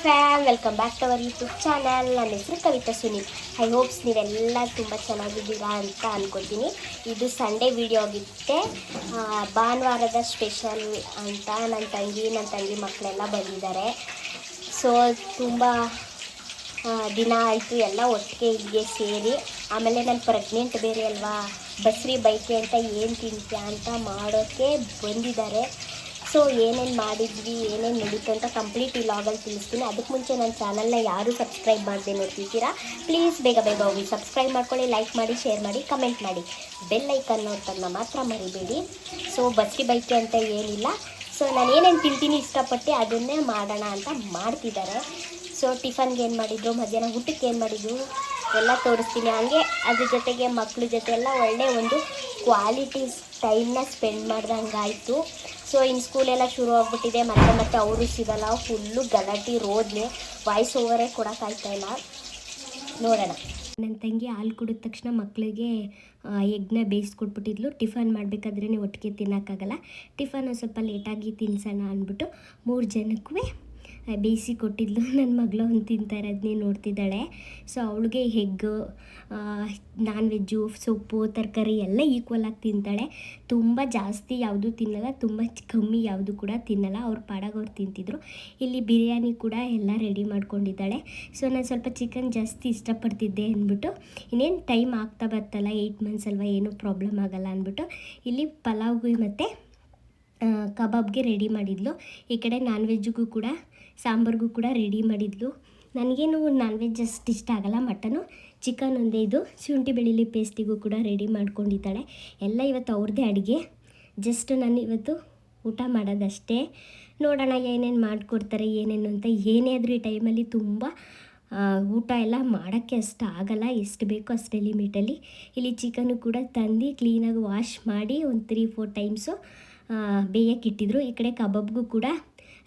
Fam, welcome back to our YouTube channel. ನನ್ನ ಹೆಸರು Kavita Sunil. I hopes ನೀವೆಲ್ಲ ತುಂಬ ಚೆನ್ನಾಗಿದ್ದೀರಾ ಅಂತ ಅಂದ್ಕೊತೀನಿ. ಇದು ಸಂಡೇ ವಿಡಿಯೋ ಆಗಿರುತ್ತೆ. ಭಾನುವಾರದ ಸ್ಪೆಷಲ್ ಅಂತ ನನ್ನ ತಂಗಿ ಮಕ್ಕಳೆಲ್ಲ ಬಂದಿದ್ದಾರೆ. ಸೊ ತುಂಬ ದಿನ ಆಯಿತು ಎಲ್ಲ ಒಟ್ಟಿಗೆ ಇಲ್ಲಿಗೆ ಸೇರಿ. ಆಮೇಲೆ ನಾನು ಪ್ರೆಗ್ನೆಂಟ್ ಬೇರೆ ಅಲ್ವಾ, ಬಸ್ರಿ ಬೈಕೆ ಅಂತ ಏನು ತಿಂತ್ಯಾ ಅಂತ ಮಾಡೋಕ್ಕೆ ಬಂದಿದ್ದಾರೆ. ಸೊ ಏನೇನು ಮಾಡಿದ್ವಿ, ಏನೇನು ನಡೀತು ಅಂತ ಕಂಪ್ಲೀಟ್ ಈ ಲಾಗಲ್ಲಿ ತಿಳಿಸ್ತೀನಿ. ಅದಕ್ಕೆ ಮುಂಚೆ ನನ್ನ ಚಾನಲ್ನ ಯಾರೂ ಸಬ್ಸ್ಕ್ರೈಬ್ ಮಾಡದೆ ನೋಡ್ತಿದ್ದೀರಾ, ಪ್ಲೀಸ್ ಬೇಗ ಹೋಗಿ ಸಬ್ಸ್ಕ್ರೈಬ್ ಮಾಡ್ಕೊಳ್ಳಿ, ಲೈಕ್ ಮಾಡಿ, ಶೇರ್ ಮಾಡಿ, ಕಮೆಂಟ್ ಮಾಡಿ. ಬೆಲ್ ಐಕನ್ ನೋಡ್ತನ್ನ ಮಾತ್ರ ಮರಿಬೇಡಿ. ಸೊ ಬಸ್ರಿ ಬೈಕೆ ಅಂತ ಏನಿಲ್ಲ. ಸೊ ನಾನು ಏನೇನು ತಿಂತೀನಿ ಇಷ್ಟಪಟ್ಟು ಅದನ್ನೇ ಮಾಡೋಣ ಅಂತ ಮಾಡ್ತಿದ್ದಾರೆ. ಸೊ ಟಿಫನ್ಗೆ ಏನು ಮಾಡಿದ್ರು, ಮಧ್ಯಾಹ್ನ ಊಟಕ್ಕೆ ಏನು ಮಾಡಿದ್ರು ಎಲ್ಲ ತೋರಿಸ್ತೀನಿ. ಹಂಗೆ ಅದ್ರ ಜೊತೆಗೆ ಮಕ್ಕಳ ಜೊತೆ ಎಲ್ಲ ಒಳ್ಳೆ ಒಂದು ಕ್ವಾಲಿಟಿ ಟೈಮ್ನ ಸ್ಪೆಂಡ್ ಮಾಡ್ದಂಗಾಯಿತು. ಸೊ ಇನ್ನು ಸ್ಕೂಲೆಲ್ಲ ಶುರು ಆಗ್ಬಿಟ್ಟಿದೆ. ಮತ್ತೆ ಅವರು ಸಿಗಲ್ಲ, ಫುಲ್ಲು ಗಲಾಟೆ ರೋಡ್ನೆ, ವಾಯ್ಸ್ ಓವರೇ ಕೊಡೋಕ್ಕಾಗ್ತಾಯಿಲ್ಲ. ನೋಡೋಣ. ನನ್ನ ತಂಗಿ ಹಾಲು ಕುಡಿದ ತಕ್ಷಣ ಮಕ್ಕಳಿಗೆ ಎಗ್ನ ಬೇಯಿಸ್ಕೊಟ್ಬಿಟ್ಟಿದ್ಲು. ಟಿಫನ್ ಮಾಡಬೇಕಾದ್ರೇ ಒಟ್ಟಿಗೆ ತಿನ್ನೋಕ್ಕಾಗಲ್ಲ. ಟಿಫನ್ ಸ್ವಲ್ಪ ಲೇಟಾಗಿ ತಿನ್ಸೋಣ ಅಂದ್ಬಿಟ್ಟು 3 ಜನಕ್ಕೂ ಬೇಯಿಸಿ ಕೊಟ್ಟಿದ್ಲು. ನನ್ನ ಮಗಳು ಒಂದು ತಿಂತಾ ಇರೋದನ್ನೇ ನೋಡ್ತಿದ್ದಾಳೆ. ಸೊ ಅವಳಿಗೆ ಎಗ್, ನಾನ್ ವೆಜ್ಜು, ಸೊಪ್ಪು, ತರಕಾರಿ ಎಲ್ಲ ಈಕ್ವಲಾಗಿ ತಿಂತಾಳೆ. ತುಂಬ ಜಾಸ್ತಿ ಯಾವುದೂ ತಿನ್ನಲ್ಲ, ತುಂಬ ಕಮ್ಮಿ ಯಾವುದು ಕೂಡ ತಿನ್ನಲ್ಲ. ಅವ್ರ ಪಾಡಾಗ ಅವ್ರು ತಿಂತಿದ್ರು. ಇಲ್ಲಿ ಬಿರಿಯಾನಿ ಕೂಡ ಎಲ್ಲ ರೆಡಿ ಮಾಡ್ಕೊಂಡಿದ್ದಾಳೆ. ಸೊ ನಾನು ಸ್ವಲ್ಪ ಚಿಕನ್ ಜಾಸ್ತಿ ಇಷ್ಟಪಡ್ತಿದ್ದೆ ಅಂದ್ಬಿಟ್ಟು, ಇನ್ನೇನು ಟೈಮ್ ಆಗ್ತಾ ಬರ್ತಲ್ಲ, 8 ಮಂತ್ಸ್ ಅಲ್ವಾ, ಏನೂ ಪ್ರಾಬ್ಲಮ್ ಆಗೋಲ್ಲ ಅಂದ್ಬಿಟ್ಟು ಇಲ್ಲಿ ಪಲಾವ್ಗೆ ಮತ್ತು ಕಬಾಬ್ಗೆ ರೆಡಿ ಮಾಡಿದ್ಲು. ಈ ಕಡೆ ನಾನ್ ವೆಜ್ಜಿಗೂ ಕೂಡ, ಸಾಂಬಾರ್ಗೂ ಕೂಡ ರೆಡಿ ಮಾಡಿದ್ಲು. ನನಗೇನು ನಾನ್ ವೆಜ್ ಅಷ್ಟು ಇಷ್ಟ ಆಗಲ್ಲ. ಮಟನು, ಚಿಕನ್ ಒಂದೇ ಇದು. ಶುಂಠಿ ಬೆಳ್ಳುಳ್ಳಿ ಪೇಸ್ಟಿಗೂ ಕೂಡ ರೆಡಿ ಮಾಡ್ಕೊಂಡಿದ್ದಾಳೆ. ಎಲ್ಲ ಇವತ್ತು ಅವ್ರದ್ದೇ ಅಡುಗೆ. ಜಸ್ಟ್ ನಾನು ಇವತ್ತು ಊಟ ಮಾಡೋದಷ್ಟೇ. ನೋಡೋಣ ಏನೇನು ಮಾಡಿಕೊಡ್ತಾರೆ ಏನೇನು ಅಂತ. ಏನೇ ಆದರೂ ಈ ಟೈಮಲ್ಲಿ ತುಂಬ ಊಟ ಎಲ್ಲ ಮಾಡೋಕ್ಕೆ ಅಷ್ಟು ಆಗಲ್ಲ, ಎಷ್ಟು ಬೇಕೋ ಅಷ್ಟೇ ಲಿಮಿಟಲ್ಲಿ. ಇಲ್ಲಿ ಚಿಕನ್ನು ಕೂಡ ತಂದು ಕ್ಲೀನಾಗಿ ವಾಶ್ ಮಾಡಿ ಒಂದು 3-4 ಟೈಮ್ಸು ಬೇಯಕ್ಕೆ ಇಟ್ಟಿದ್ರು. ಈ ಕಡೆ ಕಬಾಬ್ಗೂ ಕೂಡ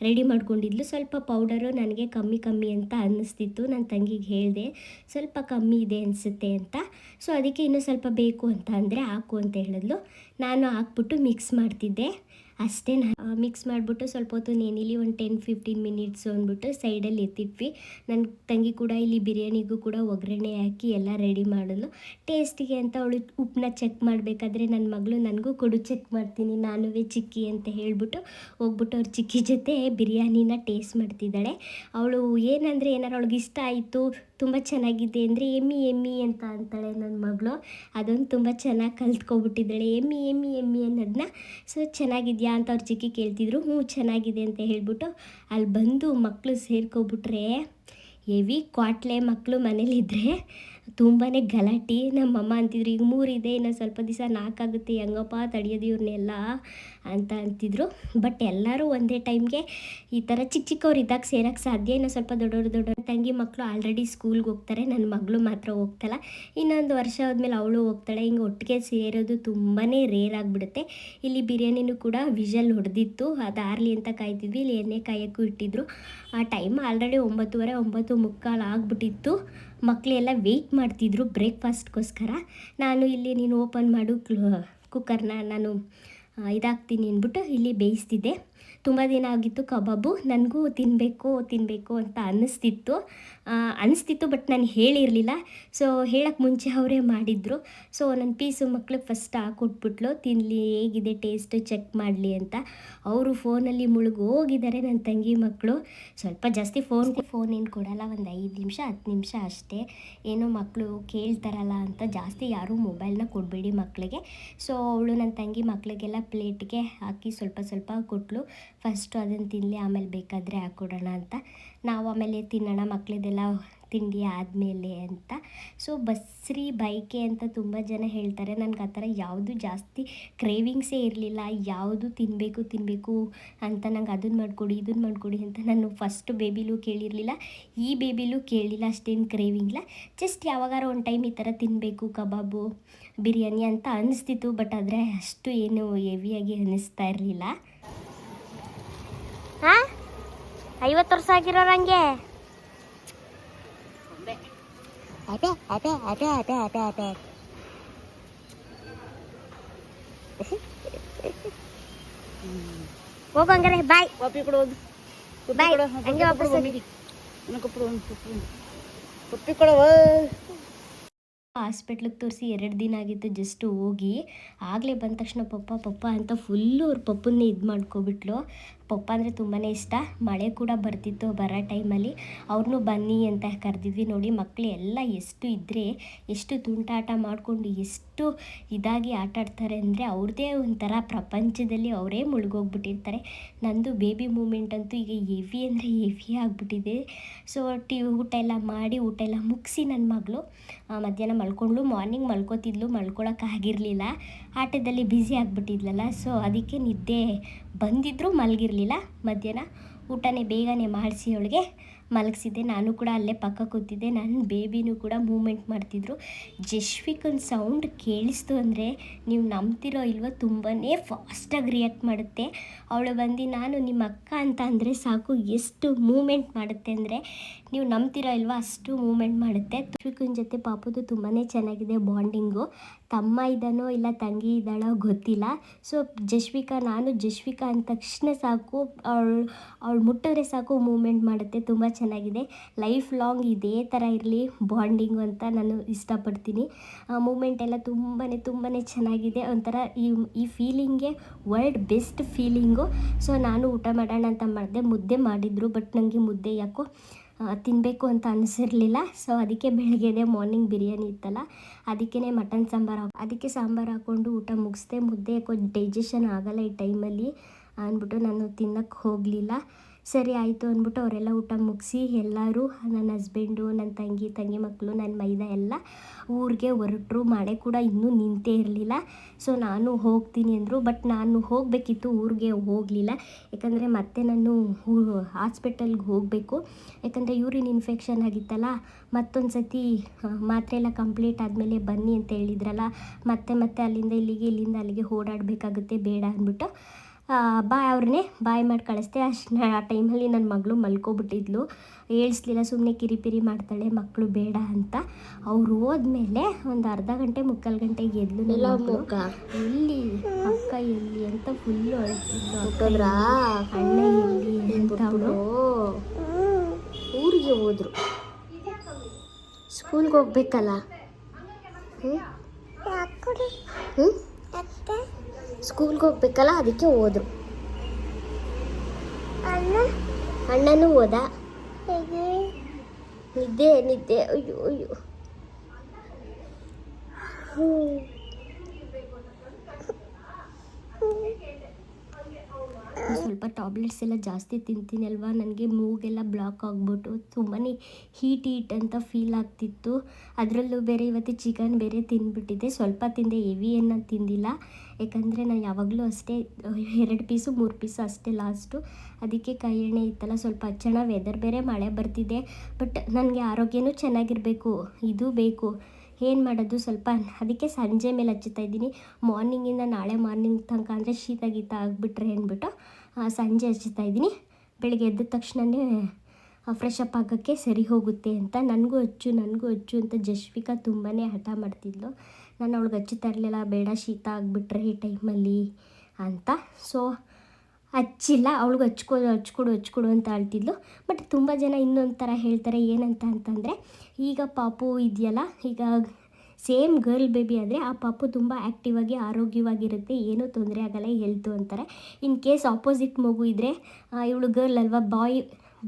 ರೆಡಿ ಮಾಡ್ಕೊಂಡಿದ್ಲು. ಸ್ವಲ್ಪ ಪೌಡರು ನನಗೆ ಕಮ್ಮಿ ಅಂತ ಅನ್ನಿಸ್ತಿತ್ತು. ನನ್ನ ತಂಗಿಗೆ ಹೇಳಿದೆ ಸ್ವಲ್ಪ ಕಮ್ಮಿ ಇದೆ ಅನಿಸುತ್ತೆ ಅಂತ. ಸೊ ಅದಕ್ಕೆ ಇನ್ನೂ ಸ್ವಲ್ಪ ಬೇಕು ಅಂತ ಅಂದರೆ ಹಾಕು ಅಂತ ಹೇಳಿದ್ಲು. ನಾನು ಹಾಕ್ಬಿಟ್ಟು ಮಿಕ್ಸ್ ಮಾಡ್ತಿದ್ದೆ ಅಷ್ಟೇ. ಮಿಕ್ಸ್ ಮಾಡಿಬಿಟ್ಟು ಸ್ವಲ್ಪ ಹೊತ್ತು ನೇನಿಲಿ ಒಂದು 10-15 ಮಿನಿಟ್ಸು ಅಂದ್ಬಿಟ್ಟು ಸೈಡಲ್ಲಿ ಎತ್ತಿಟ್ವಿ. ನನ್ನ ತಂಗಿ ಕೂಡ ಇಲ್ಲಿ ಬಿರಿಯಾನಿಗೂ ಕೂಡ ಒಗ್ಗರಣೆ ಹಾಕಿ ಎಲ್ಲ ರೆಡಿ ಮಾಡಿದ್ಲು. ಟೇಸ್ಟಿಗೆ ಅಂತ ಅವಳು ಉಪ್ಪನ್ನ ಚೆಕ್ ಮಾಡಬೇಕಾದ್ರೆ ನನ್ನ ಮಗಳು ನನಗೂ ಕೊಡು ಚೆಕ್ ಮಾಡ್ತೀನಿ, ನಾನುವೇ ಚಿಕ್ಕಿ ಅಂತ ಹೇಳ್ಬಿಟ್ಟು ಹೋಗ್ಬಿಟ್ಟು ಅವ್ರ ಚಿಕ್ಕಿ ಜೊತೆ ಬಿರಿಯಾನಿನ ಟೇಸ್ಟ್ ಮಾಡ್ತಿದ್ದಾಳೆ. ಅವಳು ಏನಂದರೆ ಏನಾರು ಅವಳಿಗೆ ಇಷ್ಟ ಆಯಿತು, ತುಂಬ ಚೆನ್ನಾಗಿದೆ ಅಂದರೆ ಎಮ್ಮಿ ಅಂತ ಅಂತಾಳೆ ನನ್ನ ಮಗಳು. ಅದೊಂದು ತುಂಬ ಚೆನ್ನಾಗಿ ಕಲ್ತ್ಕೊಬಿಟ್ಟಿದ್ದಾಳೆ, ಎಮ್ಮಿ ಅನ್ನೋದನ್ನ. ಸೊ ಚೆನ್ನಾಗಿದೆಯಾ ಅಂತ ಅವ್ರ ಚಿಕ್ಕಿ ಕೇಳ್ತಿದ್ರು. ಚೆನ್ನಾಗಿದೆ ಅಂತ ಹೇಳ್ಬಿಟ್ಟು ಅಲ್ಲಿ ಬಂದು ಮಕ್ಕಳು ಸೇರ್ಕೊಬಿಟ್ರೆ ಹೆವಿ ಕ್ವಾಟ್ಲೆ. ಮಕ್ಕಳು ಮನೇಲಿದ್ದರೆ ತುಂಬಾ ಗಲಾಟೆ. ನಮ್ಮಮ್ಮ ಅಂತಿದ್ರು ಈಗ 3 ಇದೆ, ಇನ್ನು ಸ್ವಲ್ಪ ದಿವಸ 4 ಆಗುತ್ತೆ, ಹೆಂಗಪ್ಪ ತಡೆಯೋದು ಇವ್ರನ್ನೆಲ್ಲ ಅಂತ ಅಂತಿದ್ರು. ಬಟ್ ಎಲ್ಲರೂ ಒಂದೇ ಟೈಮ್ಗೆ ಈ ಥರ ಚಿಕ್ಕವ್ರು ಇದ್ದಾಗ ಸೇರೋಕ್ಕೆ ಸಾಧ್ಯ. ಇನ್ನು ಸ್ವಲ್ಪ ದೊಡ್ಡವರು ತಂಗಿ ಮಕ್ಕಳು ಆಲ್ರೆಡಿ ಸ್ಕೂಲ್ಗೆ ಹೋಗ್ತಾರೆ. ನನ್ನ ಮಗಳು ಮಾತ್ರ ಹೋಗ್ತಲ್ಲ. ಇನ್ನೊಂದು ವರ್ಷ ಆದಮೇಲೆ ಅವಳು ಹೋಗ್ತಾಳೆ. ಹಿಂಗೆ ಒಟ್ಟಿಗೆ ಸೇರೋದು ತುಂಬಾ ರೇರ್ ಆಗಿಬಿಡುತ್ತೆ. ಇಲ್ಲಿ ಬಿರಿಯಾನಿನೂ ಕೂಡ ವಿಷಲ್ ಹೊಡೆದಿತ್ತು, ಅದು ಆರಲಿ ಅಂತ ಕಾಯ್ತಿದ್ವಿ. ಇಲ್ಲಿ ಎಣ್ಣೆ ಕಾಯೋಕ್ಕೂ ಇಟ್ಟಿದ್ರು. ಆ ಟೈಮ್ ಆಲ್ರೆಡಿ 9:30, 9:45 ಆಗಿಬಿಟ್ಟಿತ್ತು. ಮಕ್ಕಳೆಲ್ಲ ವೆಯ್ಟ್ ಮಾಡ್ತಿದ್ರು ಬ್ರೇಕ್ಫಾಸ್ಟ್ಗೋಸ್ಕರ. ನಾನು ಇಲ್ಲಿ ನೀನು ಓಪನ್ ಮಾಡು ಕುಕ್ಕರ್ನ, ನಾನು ಇದಾಗ್ತೀನಿ ಅಂದ್ಬಿಟ್ಟು ಇಲ್ಲಿ ಬೇಯಿಸ್ತಿದ್ದೆ. ತುಂಬ ದಿನ ಆಗಿತ್ತು ಕಬಾಬು. ನನಗೂ ತಿನ್ನಬೇಕು ಅಂತ ಅನ್ನಿಸ್ತಿತ್ತು. ಬಟ್ ನಾನು ಹೇಳಿರಲಿಲ್ಲ. ಸೊ ಹೇಳೋಕ್ಕೆ ಮುಂಚೆ ಅವರೇ ಮಾಡಿದರು. ಸೊ ನನ್ನ ಪೀಸು ಮಕ್ಳಿಗೆ ಫಸ್ಟ್ ಹಾಕ್ಕೊಟ್ಬಿಟ್ಲು, ತಿನ್ನಲಿ ಹೇಗಿದೆ ಟೇಸ್ಟು ಚೆಕ್ ಮಾಡಲಿ ಅಂತ. ಅವರು ಫೋನಲ್ಲಿ ಮುಳುಗೋಗಿದ್ದಾರೆ ನನ್ನ ತಂಗಿ ಮಕ್ಕಳು. ಸ್ವಲ್ಪ ಜಾಸ್ತಿ ಫೋನ್ ಏನು ಕೊಡಲ್ಲ, ಒಂದು 5 ನಿಮಿಷ 10 ನಿಮಿಷ ಅಷ್ಟೇ. ಏನೋ ಮಕ್ಕಳು ಕೇಳ್ತಾರಲ್ಲ ಅಂತ ಜಾಸ್ತಿ ಯಾರೂ ಮೊಬೈಲ್ನ ಕೊಡಬೇಡಿ ಮಕ್ಕಳಿಗೆ. ಸೊ ಅವಳು ನನ್ನ ತಂಗಿ ಮಕ್ಕಳಿಗೆಲ್ಲ ಪ್ಲೇಟ್ಗೆ ಹಾಕಿ ಸ್ವಲ್ಪ ಕೊಟ್ಟಳು. ಫಸ್ಟು ಅದನ್ನು ತಿನ್ನಲಿ, ಆಮೇಲೆ ಬೇಕಾದರೆ ಹಾಕ್ಕೊಡೋಣ ಅಂತ. ನಾವು ಆಮೇಲೆ ತಿನ್ನೋಣ ಮಕ್ಕಳದೆಲ್ಲ ತಿಂಡಿ ಆದಮೇಲೆ ಅಂತ. ಸೊ ಬಸ್ರಿ ಬೈಕೆ ಅಂತ ತುಂಬ ಜನ ಹೇಳ್ತಾರೆ. ನನಗೆ ಆ ಥರ ಯಾವುದು ಜಾಸ್ತಿ ಕ್ರೇವಿಂಗ್ಸೇ ಇರಲಿಲ್ಲ. ಯಾವುದು ತಿನ್ನಬೇಕು ಅಂತ ನಂಗೆ ಅದನ್ನು ಮಾಡಿಕೊಡಿ ಇದನ್ನು ಮಾಡಿಕೊಡಿ ಅಂತ ನಾನು ಫಸ್ಟ್ ಬೇಬಿಲೂ ಕೇಳಿರಲಿಲ್ಲ, ಈ ಬೇಬಿಲೂ ಕೇಳಿಲ್ಲ. ಅಷ್ಟೇನು ಕ್ರೇವಿಂಗ್ ಇಲ್ಲ. ಜಸ್ಟ್ ಯಾವಾಗಾರ ಒಂದು ಟೈಮ್ ಈ ಥರ ತಿನ್ನಬೇಕು ಕಬಾಬು ಬಿರಿಯಾನಿ ಅಂತ ಅನ್ನಿಸ್ತಿತ್ತು. ಬಟ್ ಆದರೆ ಅಷ್ಟು ಏನು ಹೆವಿಯಾಗಿ ಅನ್ನಿಸ್ತಾ ಇರಲಿಲ್ಲ. 50 ವರ್ಷ ಆಗಿರೋರಂಗೆ ಅದೇ ಹೋಗಂಗಾರೆ ಬಾಯ್. ಬಾಯ್ ಹಂಗೆ ವಾಪಸ್ ಪಪ್ಪಿ ಕೊಡವ. ಹಾಸ್ಪಿಟ್ಲಿಗೆ ತೋರಿಸಿ 2 ದಿನ ಆಗಿತ್ತು ಜಸ್ಟ್ ಹೋಗಿ. ಆಗಲೇ ಬಂದ ತಕ್ಷಣ ಪಪ್ಪ ಅಂತ ಫುಲ್ಲು ಅವ್ರ ಪಪ್ಪನ್ನೇ ಇದು ಮಾಡ್ಕೊಬಿಟ್ಲು. ಪಪ್ಪ ಅಂದರೆ ತುಂಬಾ ಇಷ್ಟ. ಮಳೆ ಕೂಡ ಬರ್ತಿತ್ತು ಬರೋ ಟೈಮಲ್ಲಿ. ಅವ್ರನ್ನೂ ಬನ್ನಿ ಅಂತ ಕರೆದಿದ್ವಿ. ನೋಡಿ ಮಕ್ಕಳು ಎಲ್ಲ ಎಷ್ಟು ತುಂಟಾಟ ಮಾಡಿಕೊಂಡು ಎಷ್ಟು ಇದಾಗಿ ಆಟಾಡ್ತಾರೆ ಅಂದರೆ ಅವ್ರದ್ದೇ ಒಂಥರ ಪ್ರಪಂಚದಲ್ಲಿ ಅವರೇ ಮುಳುಗೋಗ್ಬಿಟ್ಟಿರ್ತಾರೆ. ನಂದು ಬೇಬಿ ಮೂಮೆಂಟ್ ಅಂತೂ ಈಗ ಹೆವಿ ಅಂದರೆ ಹೆವಿ ಆಗಿಬಿಟ್ಟಿದೆ. ಸೊ ಊಟ ಎಲ್ಲ ಮಾಡಿ ಊಟ ಎಲ್ಲ ಮುಗಿಸಿ ನನ್ನ ಮಗಳು ಮಧ್ಯಾಹ್ನ ಮಲ್ಕೊಂಡ್ಳು. ಮಾರ್ನಿಂಗ್ ಮಲ್ಕೋತಿದ್ಲು, ಮಲ್ಕೊಳಕ್ಕಾಗಿರಲಿಲ್ಲ, ಆಟದಲ್ಲಿ ಬ್ಯುಸಿ ಆಗಿಬಿಟ್ಟಿದ್ಲಲ್ಲ. ಸೊ ಅದಕ್ಕೆ ನಿದ್ದೆ ಬಂದಿದ್ದರೂ ಮಲಗಿರಲಿಲ್ಲ. ಮಧ್ಯಾಹ್ನ ಊಟನೇ ಬೇಗನೆ ಮಾಡಿಸಿ ಅವಳಿಗೆ ಮಲಗಿಸಿದ್ದೆ. ನಾನು ಕೂಡ ಅಲ್ಲೇ ಪಕ್ಕ ಕೂತಿದ್ದೆ. ನನ್ನ ಬೇಬಿನೂ ಕೂಡ ಮೂಮೆಂಟ್ ಮಾಡ್ತಿದ್ರು. ಜಶ್ವಿಕನ್ ಸೌಂಡ್ ಕೇಳಿಸ್ತು ಅಂದರೆ ನೀವು ನಂಬ್ತಿರೋ ಇಲ್ವೋ, ತುಂಬಾ ಫಾಸ್ಟಾಗಿ ರಿಯಾಕ್ಟ್ ಮಾಡುತ್ತೆ. ಅವಳು ಬಂದು ನಾನು ನಿಮ್ಮ ಅಕ್ಕ ಅಂತ ಅಂದರೆ ಸಾಕು ಎಷ್ಟು ಮೂಮೆಂಟ್ ಮಾಡುತ್ತೆ ಅಂದರೆ ನೀವು ನಂಬ್ತಿರೋ ಇಲ್ವೋ ಅಷ್ಟು ಮೂಮೆಂಟ್ ಮಾಡುತ್ತೆ. ಜಶ್ವಿಕನ ಜೊತೆ ಪಾಪುದು ತುಂಬಾ ಚೆನ್ನಾಗಿದೆ ಬಾಂಡಿಂಗು. ತಮ್ಮ ಇದ್ದಾನೋ ಇಲ್ಲ ತಂಗಿ ಇದ್ದಾಳೋ ಗೊತ್ತಿಲ್ಲ. ಸೊ ನಾನು ಜಶ್ವಿಕಾ ಅಂದ ತಕ್ಷಣ ಸಾಕು ಅವಳು ಮುಟ್ಟಿದ್ರೆ ಸಾಕು ಮೂಮೆಂಟ್ ಮಾಡುತ್ತೆ. ತುಂಬ ಚೆನ್ನಾಗಿದೆ. ಲೈಫ್ ಲಾಂಗ್ ಇದೇ ಥರ ಇರಲಿ ಬಾಂಡಿಂಗು ಅಂತ ನಾನು ಇಷ್ಟಪಡ್ತೀನಿ. ಮೂಮೆಂಟ್ ಎಲ್ಲ ತುಂಬಾ ಚೆನ್ನಾಗಿದೆ. ಒಂಥರ ಈ ಫೀಲಿಂಗೇ ವರ್ಲ್ಡ್ ಬೆಸ್ಟ್ ಫೀಲಿಂಗು. ಸೊ ನಾನು ಊಟ ಮಾಡೋಣ ಅಂತ ಮಾಡಿದೆ. ಮುದ್ದೆ ಮಾಡಿದರು, ಬಟ್ ನನಗೆ ಮುದ್ದೆ ಯಾಕೋ ತಿನ್ನಬೇಕು ಅಂತ ಅನಿಸಿರಲಿಲ್ಲ. ಸೊ ಅದಕ್ಕೆ ಬೆಳಗ್ಗೆದೆ ಮಾರ್ನಿಂಗ್ ಬಿರಿಯಾನಿ ಇತ್ತಲ್ಲ, ಅದಕ್ಕೆ ಸಾಂಬಾರು ಹಾಕ್ಕೊಂಡು ಊಟ ಮುಗಿಸ್ದೆ. ಮುದ್ದೆ ಯಾಕೋ ಡೈಜೆಷನ್ ಆಗೋಲ್ಲ ಈ ಟೈಮಲ್ಲಿ ಅಂದ್ಬಿಟ್ಟು ನಾನು ತಿನ್ನೋಕ್ಕೆ ಹೋಗಲಿಲ್ಲ. ಸರಿ ಆಯಿತು ಅಂದ್ಬಿಟ್ಟು ಅವರೆಲ್ಲ ಊಟ ಮುಗಿಸಿ ಎಲ್ಲರೂ, ನನ್ನ ಹಸ್ಬೆಂಡು, ನನ್ನ ತಂಗಿ ಮಕ್ಕಳು, ನನ್ನ ಮೈದ ಎಲ್ಲ ಊರಿಗೆ ಹೊರಟರು. ಮಳೆ ಕೂಡ ಇನ್ನೂ ನಿಂತೇ ಇರಲಿಲ್ಲ. ಸೊ ನಾನು ಹೋಗ್ತೀನಿ ಅಂದರು, ಬಟ್ ನಾನು ಹೋಗಬೇಕಿತ್ತು, ಊರಿಗೆ ಹೋಗಲಿಲ್ಲ. ಯಾಕಂದರೆ ಮತ್ತೆ ನಾನು ಹಾಸ್ಪಿಟಲ್ಗೆ ಹೋಗಬೇಕು. ಯಾಕಂದರೆ ಯೂರಿನ್ ಇನ್ಫೆಕ್ಷನ್ ಆಗಿತ್ತಲ್ಲ, ಮತ್ತೊಂದು ಸತಿ ಮಾತ್ರೆ ಎಲ್ಲ ಕಂಪ್ಲೀಟ್ ಆದಮೇಲೆ ಬನ್ನಿ ಅಂತ ಹೇಳಿದ್ರಲ್ಲ, ಮತ್ತೆ ಅಲ್ಲಿಂದ ಅಲ್ಲಿಗೆ ಓಡಾಡಬೇಕಾಗುತ್ತೆ, ಬೇಡ ಅಂದ್ಬಿಟ್ಟು ಅವ್ರನ್ನೇ ಬಾಯ್ ಮಾಡಿ ಕಳಿಸ್ದೆ. ಆ ಟೈಮಲ್ಲಿ ನನ್ನ ಮಗಳು ಮಲ್ಕೊಬಿಟ್ಟಿದ್ಲು, ಏಳಿಸ್ಲಿಲ್ಲ, ಸುಮ್ಮನೆ ಕಿರಿಪಿರಿ ಮಾಡ್ತಾಳೆ ಮಕ್ಕಳು ಬೇಡ ಅಂತ. ಅವ್ರು ಹೋದ್ಮೇಲೆ ಒಂದು ಅರ್ಧ ಗಂಟೆ ಮುಕ್ಕಾಲು ಗಂಟೆಗೆ ಎದ್ಲು. ಎಲ್ಲಿ ಅಕ್ಕ ಎಲ್ಲಿ ಅಂತ ಫುಲ್ಲು ಅಳ್ತಿದ್ಲು. ಅಣ್ಣ ಎಲ್ಲಿ ಅಂತ ಅವಳು ಊರಿಗೆ ಹೋದ್ರು. ಸ್ಕೂಲ್ಗೆ ಹೋಗ್ಬೇಕಲ್ಲ, ಸ್ಕೂಲ್ಗೆ ಹೋಗ್ಬೇಕಲ್ಲ, ಅದಕ್ಕೆ ಹೋದ್ರು. ಅಣ್ಣನೂ ಹೋದ. ನಿದ್ದೆ ಅಯ್ಯೋ ಸ್ವಲ್ಪ ಟ್ಯಾಬ್ಲೆಟ್ಸ್ ಎಲ್ಲ ಜಾಸ್ತಿ ತಿಂತೀನಿ ಅಲ್ವಾ, ನನಗೆ ಮೂಗೆಲ್ಲ ಬ್ಲಾಕ್ ಆಗಿಬಿಟ್ಟು ತುಂಬಾ ಹೀಟ್ ಅಂತ ಫೀಲ್ ಆಗ್ತಿತ್ತು. ಅದರಲ್ಲೂ ಬೇರೆ ಇವತ್ತು ಚಿಕನ್ ಬೇರೆ ತಿಂದ್ಬಿಟ್ಟಿದ್ದೆ. ಸ್ವಲ್ಪ ತಿಂದೆ, ಹೆವಿ ಏನು ತಿಂದಿಲ್ಲ. ಯಾಕಂದರೆ ನಾನು ಯಾವಾಗಲೂ ಅಷ್ಟೇ 2 ಪೀಸು 3 ಪೀಸು ಅಷ್ಟೇ ಲಾಸ್ಟು. ಅದಕ್ಕೆ ಕೈ ಎಣ್ಣೆ ಇತ್ತಲ್ಲ ಸ್ವಲ್ಪ ಹಚ್ಚೋಣ. ವೆದರ್ ಬೇರೆ ಮಳೆ ಬರ್ತಿದೆ, ಬಟ್ ನನಗೆ ಆರೋಗ್ಯನೂ ಚೆನ್ನಾಗಿರಬೇಕು, ಇದು ಬೇಕು. ಏನು ಮಾಡೋದು, ಸ್ವಲ್ಪ ಅದಕ್ಕೆ ಸಂಜೆ ಮೇಲೆ ಹಚ್ಚುತ್ತಾ ಇದ್ದೀನಿ. ಮಾರ್ನಿಂಗಿಂದ ನಾಳೆ ಮಾರ್ನಿಂಗ್ ತನಕ ಅಂದರೆ ಶೀತ ಗೀತ ಆಗಿಬಿಟ್ರೆ ಅಂದ್ಬಿಟ್ಟು ಸಂಜೆ ಹಚ್ಚುತ್ತಾ ಇದ್ದೀನಿ. ಬೆಳಗ್ಗೆ ಎದ್ದ ತಕ್ಷಣವೇ ಫ್ರೆಶ್ ಅಪ್ ಆಗೋಕ್ಕೆ ಸರಿ ಹೋಗುತ್ತೆ ಅಂತ. ನನಗೂ ಹಚ್ಚು ಅಂತ ಜಶ್ವಿಕಾ ತುಂಬಾ ಹಠ ಮಾಡ್ತಿದ್ಲು. ನಾನು ಅವಳಿಗೆ ಹಚ್ಚುತ್ತಾ ಇರಲಿಲ್ಲ, ಬೇಡ ಶೀತ ಆಗಿಬಿಟ್ರೆ ಈ ಟೈಮಲ್ಲಿ ಅಂತ. ಸೊ ಹಚ್ಚಿಲ್ಲ. ಅವಳಿಗೆ ಹಚ್ಕೊಡು ಅಂತ ಹೇಳ್ತಿದ್ಲು. ಬಟ್ ತುಂಬ ಜನ ಇನ್ನೊಂದು ಥರ ಹೇಳ್ತಾರೆ, ಏನಂತ ಅಂತಂದರೆ, ಈಗ ಪಾಪು ಇದೆಯಲ್ಲ, ಈಗ ಸೇಮ್ ಗರ್ಲ್ ಬೇಬಿ ಆದರೆ ಆ ಪಾಪು ತುಂಬ ಆ್ಯಕ್ಟಿವ್ ಆಗಿ ಆರೋಗ್ಯವಾಗಿರುತ್ತೆ, ಏನೂ ತೊಂದರೆ ಆಗಲ್ಲ, ಹೆಲ್ತು ಅಂತಾರೆ. ಇನ್ ಕೇಸ್ ಆಪೋಸಿಟ್ ಮಗು ಇದ್ದರೆ, ಇವಳು ಗರ್ಲ್ ಅಲ್ವಾ, ಬಾಯ್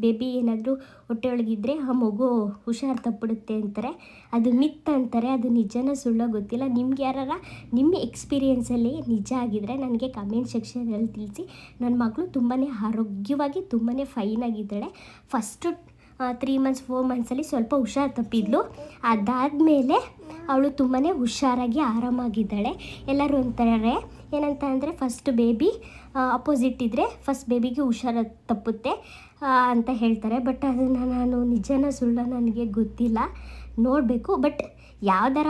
ಬೇಬಿ ಏನಾದರೂ ಹೊಟ್ಟೆಯೊಳಗಿದ್ದರೆ ಆ ಮಗು ಹುಷಾರು ತಪ್ಪಿಡುತ್ತೆ ಅಂತಾರೆ. ಅದು ಮಿತ್ ಅಂತಾರೆ. ಅದು ನಿಜನ ಸುಳ್ಳೋ ಗೊತ್ತಿಲ್ಲ. ನಿಮ್ಗೆ ಯಾರಾರ ನಿಮ್ಮ ಎಕ್ಸ್ಪೀರಿಯೆನ್ಸಲ್ಲಿ ನಿಜ ಆಗಿದ್ದರೆ ನನಗೆ ಕಮೆಂಟ್ ಸೆಕ್ಷನಲ್ಲಿ ತಿಳಿಸಿ. ನನ್ನ ಮಗಳು ತುಂಬಾ ಆರೋಗ್ಯವಾಗಿ ತುಂಬಾ ಫೈನಾಗಿದ್ದಾಳೆ. ಫಸ್ಟು 3 ಮಂತ್ಸ್ 4 ಮಂತ್ಸಲ್ಲಿ ಸ್ವಲ್ಪ ಹುಷಾರು ತಪ್ಪಿದ್ಲು. ಅದಾದಮೇಲೆ ಅವಳು ತುಂಬಾ ಹುಷಾರಾಗಿ ಆರಾಮಾಗಿದ್ದಾಳೆ. ಎಲ್ಲರೂ ಅಂತಾರೆ ಏನಂತ ಅಂದರೆ, ಫಸ್ಟ್ ಬೇಬಿ ಅಪೋಸಿಟ್ ಇದ್ದರೆ ಫಸ್ಟ್ ಬೇಬಿಗೆ ಹುಷಾರು ತಪ್ಪುತ್ತೆ ಅಂತ ಹೇಳ್ತಾರೆ. ಬಟ್ ಅದನ್ನು ನಾನು ನಿಜನ ಸುಳ್ಳ ನನಗೆ ಗೊತ್ತಿಲ್ಲ, ನೋಡಬೇಕು. ಬಟ್ ಯಾವ್ದಾರ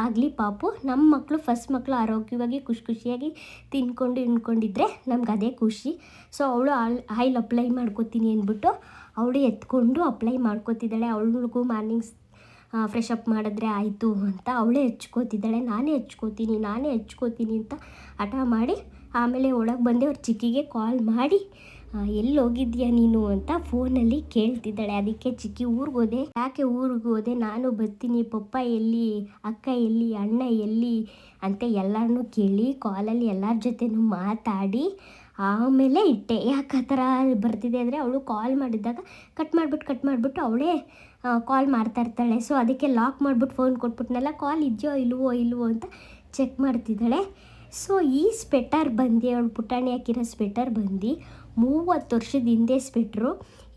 ಆಗಲಿ ಪಾಪು, ನಮ್ಮ ಮಕ್ಕಳು ಫಸ್ಟ್ ಮಕ್ಕಳು ಆರೋಗ್ಯವಾಗಿ ಖುಷಿಯಾಗಿ ತಿನ್ಕೊಂಡಿದ್ದರೆ ನಮ್ಗೆ ಅದೇ ಖುಷಿ. ಸೊ ಅವಳು ಆಯಿಲ್ ಅಪ್ಲೈ ಮಾಡ್ಕೋತೀನಿ ಅಂದ್ಬಿಟ್ಟು ಅವಳು ಎತ್ಕೊಂಡು ಅಪ್ಲೈ ಮಾಡ್ಕೋತಿದ್ದಾಳೆ. ಅವಳಿಗೂ ಮಾರ್ನಿಂಗ್ಸ್ ಫ್ರೆಶ್ ಅಪ್ ಮಾಡಿದ್ರೆ ಆಯಿತು ಅಂತ ಅವಳೇ ಹಚ್ಕೋತಿದ್ದಾಳೆ. ನಾನೇ ಹಚ್ಕೋತೀನಿ ಅಂತ ಹಠ ಮಾಡಿ ಆಮೇಲೆ ಒಳಗೆ ಬಂದೆ. ಅವ್ರ ಚಿಕ್ಕಿಗೆ ಕಾಲ್ ಮಾಡಿ ಎಲ್ಲಿ ಹೋಗಿದ್ಯಾ ನೀನು ಅಂತ ಫೋನಲ್ಲಿ ಕೇಳ್ತಿದ್ದಾಳೆ. ಅದಕ್ಕೆ ಚಿಕ್ಕಿ ಊರಿಗೆ ಹೋದೆ. ಯಾಕೆ ಊರಿಗೆ ಹೋದೆ, ನಾನು ಬರ್ತೀನಿ, ಪಪ್ಪ ಎಲ್ಲಿ, ಅಕ್ಕ ಎಲ್ಲಿ, ಅಣ್ಣ ಎಲ್ಲಿ ಅಂತ ಎಲ್ಲರನ್ನೂ ಕೇಳಿ ಕಾಲಲ್ಲಿ ಎಲ್ಲರ ಜೊತೆನೂ ಮಾತಾಡಿ ಆಮೇಲೆ ಇಟ್ಟೆ. ಯಾಕೆ ಆ ಥರ ಬರ್ತಿದೆ ಅಂದರೆ ಅವಳು ಕಾಲ್ ಮಾಡಿದ್ದಾಗ ಕಟ್ ಮಾಡಿಬಿಟ್ಟು ಅವಳೇ ಕಾಲ್ ಮಾಡ್ತಾಯಿರ್ತಾಳೆ. ಸೊ ಅದಕ್ಕೆ ಲಾಕ್ ಮಾಡಿಬಿಟ್ಟು ಫೋನ್ ಕೊಟ್ಬಿಟ್ನಲ್ಲ, ಕಾಲ್ ಇದೆಯೋ ಇಲ್ವೋ ಅಂತ ಚೆಕ್ ಮಾಡ್ತಿದ್ದಾಳೆ. ಸೊ ಈ ಸ್ವೆಟರ್ ಬಂದು ಅವಳು ಪುಟಾಣಿ ಹಾಕಿರೋ ಸ್ವೆಟರ್ ಬಂದು 30 ವರ್ಷದ ಹಿಂದೆ ಸ್ವೆಟ್ರು.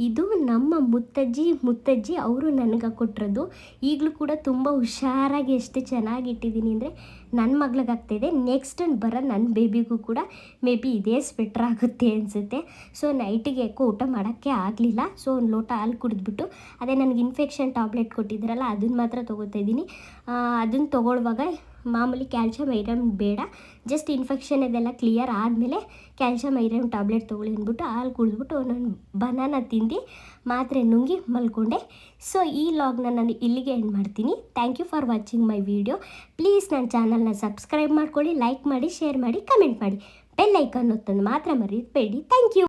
ಇದು ನಮ್ಮ ಮುತ್ತಜ್ಜಿ ಅವರು ನನಗೆ ಕೊಟ್ಟಿರೋದು. ಈಗಲೂ ಕೂಡ ತುಂಬ ಹುಷಾರಾಗಿ ಎಷ್ಟು ಚೆನ್ನಾಗಿ ಇಟ್ಟಿದ್ದೀನಿ ಅಂದರೆ ನನ್ನ ಮಗ್ಳಿಗೆ ಆಗ್ತಾಯಿದೆ. ನೆಕ್ಸ್ಟ್ ಬರೋ ನನ್ನ ಬೇಬಿಗೂ ಕೂಡ ಮೇ ಬಿ ಇದೇ ಸ್ವೆಟ್ರ್ ಆಗುತ್ತೆ ಅನಿಸುತ್ತೆ. ಸೊ ನೈಟಿಗೆ ಯಾಕೋ ಊಟ ಮಾಡೋಕ್ಕೆ ಆಗಲಿಲ್ಲ. ಸೊ ಒಂದು ಲೋಟ ಹಾಲು ಕುಡಿದ್ಬಿಟ್ಟು ಅದೇ ನನಗೆ ಇನ್ಫೆಕ್ಷನ್ ಟ್ಯಾಬ್ಲೆಟ್ ಕೊಟ್ಟಿದ್ದಾರಲ್ಲ ಅದನ್ನು ಮಾತ್ರ ತೊಗೋತಾ ಇದ್ದೀನಿ. ಅದನ್ನು ತೊಗೊಳ್ಳುವಾಗ ಮಾಮೂಲಿ ಕ್ಯಾಲ್ಶಿಯಂ ಐರನ್ ಬೇಡ, ಜಸ್ಟ್ ಇನ್ಫೆಕ್ಷನ್ ಇದೆಲ್ಲ ಕ್ಲಿಯರ್ ಆದಮೇಲೆ ಕ್ಯಾಲ್ಶಿಯಂ ಐರನ್ ಟ್ಯಾಬ್ಲೆಟ್ ತೊಗೊಳ್ಳಿ ಅಂದ್ಬಿಟ್ಟು ಹಾಲು ಕುಡಿದ್ಬಿಟ್ಟು ನಾನು ಬನಾನ ತಿಂದು ಮಾತ್ರೆ ನುಂಗಿ ಮಲ್ಕೊಂಡೆ. ಸೊ ಈ ಲಾಗ್ನ ನಾನು ಇಲ್ಲಿಗೆ ಎಂಡ್ ಮಾಡ್ತೀನಿ. Thank you for watching my video. Please ನನ್ನ ಚಾನಲ್ನ ಸಬ್ಸ್ಕ್ರೈಬ್ ಮಾಡ್ಕೊಳ್ಳಿ, ಲೈಕ್ ಮಾಡಿ, ಶೇರ್ ಮಾಡಿ, ಕಮೆಂಟ್ ಮಾಡಿ, ಬೆಲ್ ಐಕಾನ್ ಒತ್ತೋದು ಮಾತ್ರ ಮರಿಬೇಡಿ. Thank you.